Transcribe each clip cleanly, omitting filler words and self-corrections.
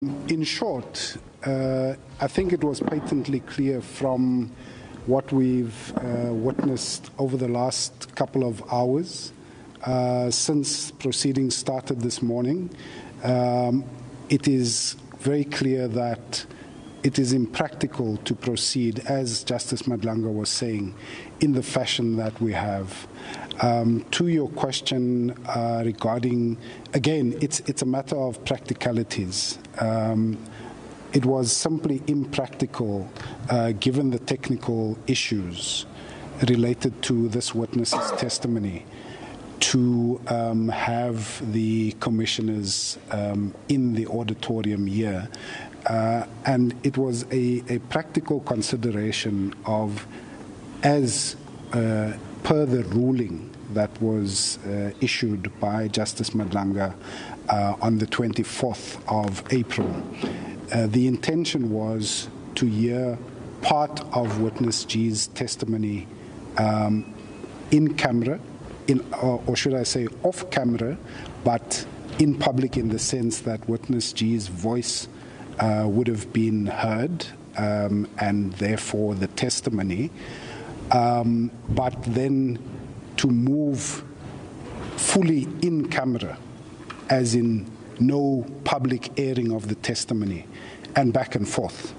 In short, I think it was patently clear from what we've witnessed over the last couple of hours since proceedings started this morning. It is very clear that it is impractical to proceed, as Justice Madlanga was saying, in the fashion that we have. To your question regarding, again, it's a matter of practicalities. It was simply impractical, given the technical issues related to this witness's testimony, to have the commissioners in the auditorium here. And it was a practical consideration of, as per the ruling that was issued by Justice Madlanga on the 24th of April. The intention was to hear part of Witness G's testimony in camera, or should I say off camera, but in public, in the sense that Witness G's voice would have been heard, and therefore the testimony, but then to move fully in camera, as in no public airing of the testimony, and back and forth.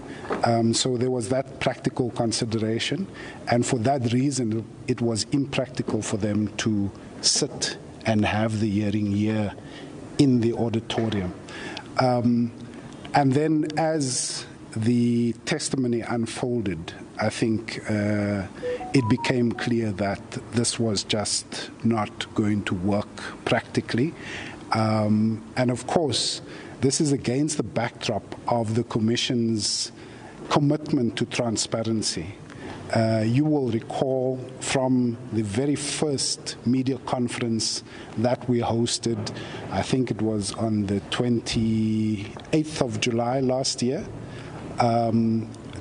So there was that practical consideration, and for that reason it was impractical for them to sit and have the hearing here in the auditorium. And then as the testimony unfolded, I think it became clear that this was just not going to work practically. And of course, this is against the backdrop of the Commission's commitment to transparency. You will recall from the very first media conference that we hosted, I think it was on the 28th of July last year,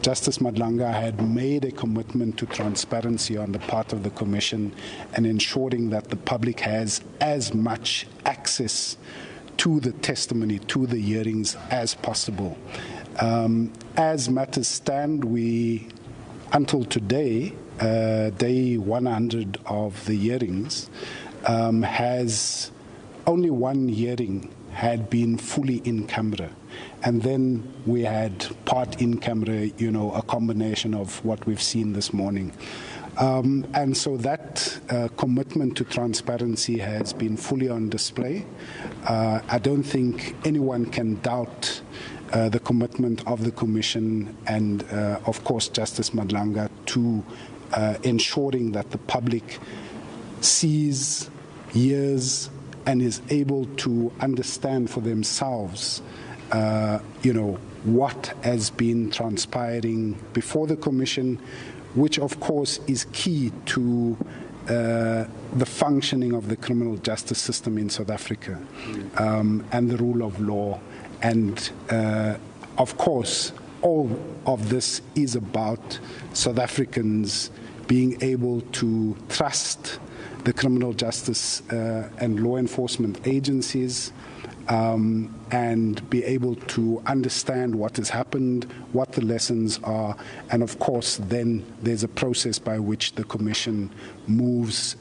Justice Madlanga had made a commitment to transparency on the part of the Commission and ensuring that the public has as much access to the testimony, to the hearings as possible. As matters stand, we, until today, day 100 of the hearings, has only one hearing had been fully in camera. And then we had part in camera, a combination of what we've seen this morning. And so that commitment to transparency has been fully on display. I don't think anyone can doubt the commitment of the Commission and, of course, Justice Madlanga to ensuring that the public sees, hears, and is able to understand for themselves, what has been transpiring before the Commission, which, of course, is key to the functioning of the criminal justice system in South Africa, and the rule of law. And, of course, all of this is about South Africans being able to trust the criminal justice and law enforcement agencies, and be able to understand what has happened, what the lessons are, and of course then there's a process by which the Commission moves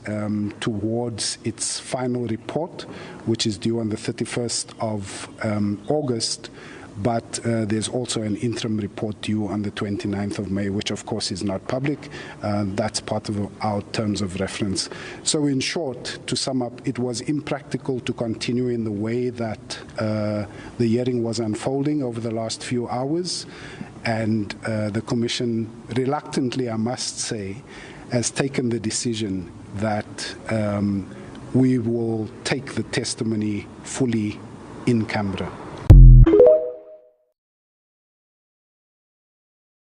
towards its final report, which is due on the 31st of August. But there's also an interim report due on the 29th of May, which of course is not public. That's part of our terms of reference. So in short, to sum up, it was impractical to continue in the way that the hearing was unfolding over the last few hours. And the Commission, reluctantly I must say, has taken the decision that we will take the testimony fully in camera.